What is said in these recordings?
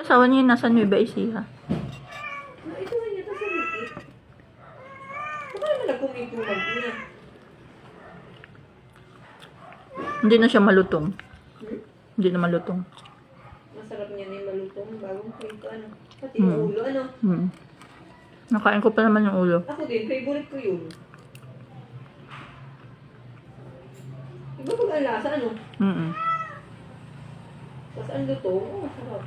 Asawa niya nasa Nueva Ecija. Ito na niya, tapos ulit. Baka naman nagkumikulag niya. Hindi na siya malutong. Hmm? Hindi na malutong. Masarap niya na yung malutong. Bagong prito, ano. Pati yung ulo, ano. Nakain ko pa naman yung ulo. Ako din, favorite ko yun. Iba pag ang lasa, ano? Tapos ang luto, masarap.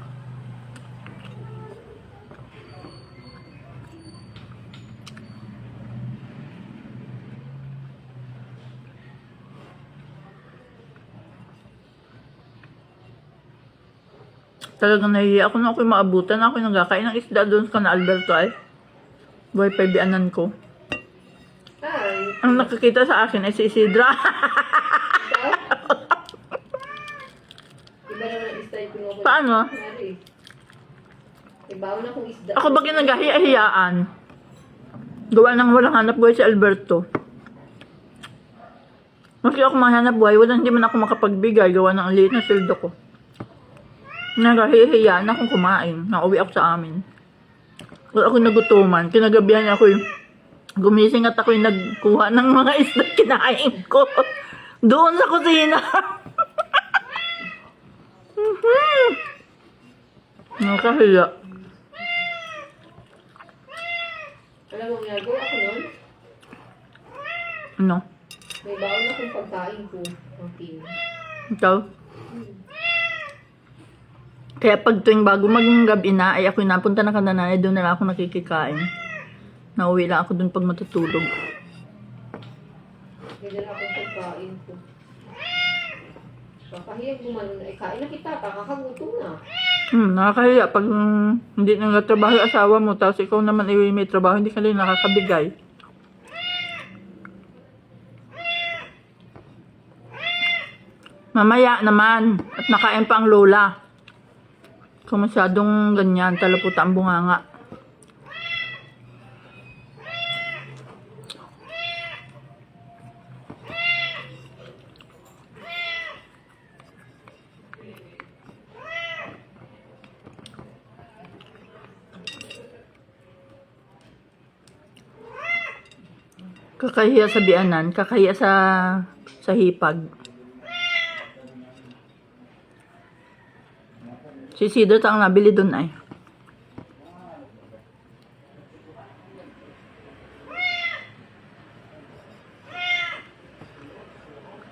Talagang nahihiya ako na ako'y maabutan. Ako'y nagkakain ng isda doon sa na Alberto ay. Buhay pa bianan ko. Ay. Ang nakikita sa akin ay si Isidra. Ikaw? Iba naman ang style ko nung Paano? Ibaw na kung isda. Ako bagay naghahiya-hiyaan. Gawa ng walang hanap buhay si Alberto. Maski ako mahanap buhay, hindi man ako makapagbigay. Gawa ng ang liit na sildo ko. Naghahiya na akong kumain. Nauwi ako sa amin. Kaya ako nagutuman. Kinagabihan niya ako gumising at ako'y nagkuha ng mga isda kinain ko. Doon sa kusina. Nakahiya. Alam mo, ginagawa ako nun? Ano? May baon na kung pagkain ko. Okay. Ikaw? Kaya pag tuwing bago mag-gabi na, ay ako'y napunta na kananay, doon na lang ako nakikikain. Nauwi lang ako doon pag matutulog. May dala akong pagkain ko. Kapahiyag gumanon na, kain na kita, kakagutom na. Nakakahiya pag hindi nagtatrabaho yung asawa mo, tapos ikaw naman ay may trabaho, hindi ka rin nakakabigay. Mamaya naman, at nakain pa ang lola. Kung masyadong ganyan, talaputa ang bunganga. Kakahiya sa bianan, kakahiya sa hipag. Si Isidro ang nabili doon ay.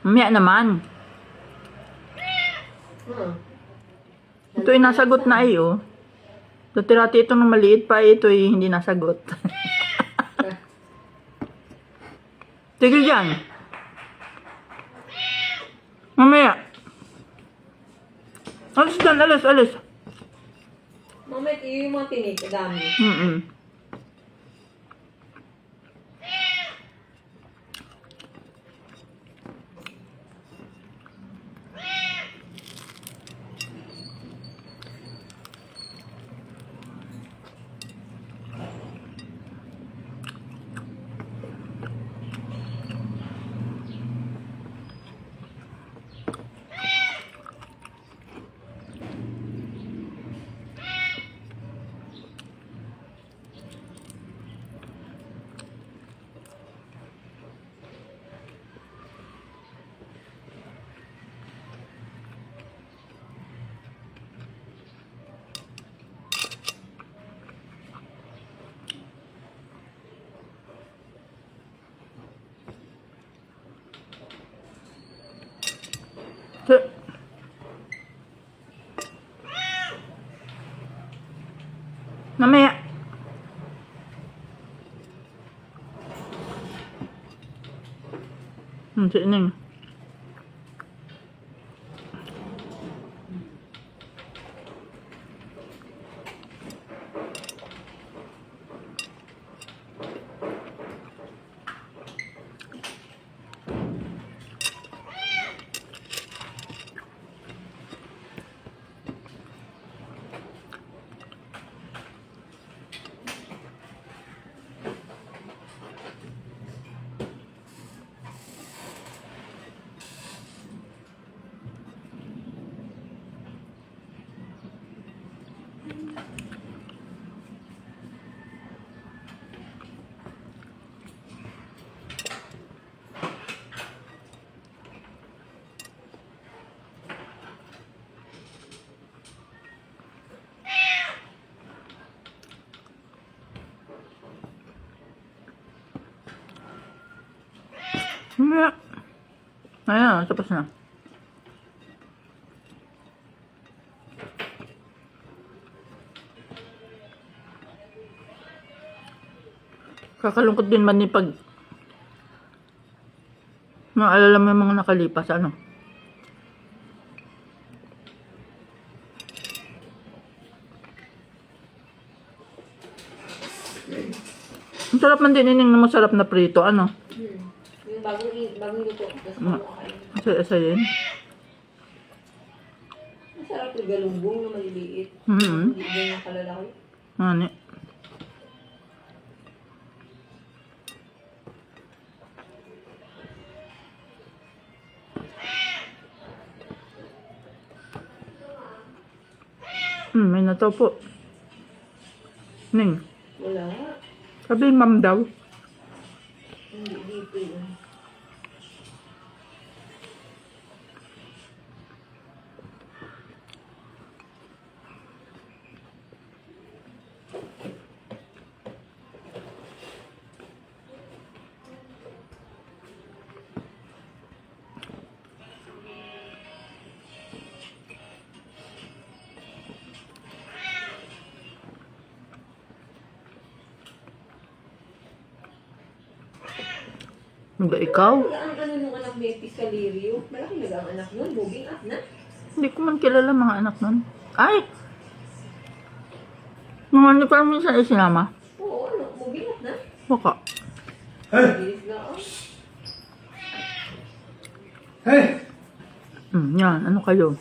Mamaya naman. Ito ay nasagot na ay oh. Datirati ito ng maliit pa ito ay hindi nasagot. Tigil dyan. Mamaya. Alis dyan, alis. Mamit, yung mga tinik, dami. Mamaya. Sinin. Hindi. Ayan, tapos na. Kakalungkot din man ni pag naalala mo yung mga nakalipas, ano? Ang sarap man din ining na masarap na prito, ano? Yung bagong luto. Tapos Mm. kumakain. Asayin. Masarap yung galunggong na maliliit. Mm-hmm. Hindi ganyan kalalaki. Ano? May nataw po. Ning, Wala. sabi ma'am daw. Hindi dito yun. Hindi ikaw. Ang ano nung anak Betis Calirio? Malaki na ang anak nun. Moving up na. Hindi ko man kilala mga anak nun. Ay! Mga hindi ko lang minsan isinama. Oo, ano? Moving up na. Baka. Bilis na oh. Hey! Yan, ano kayo?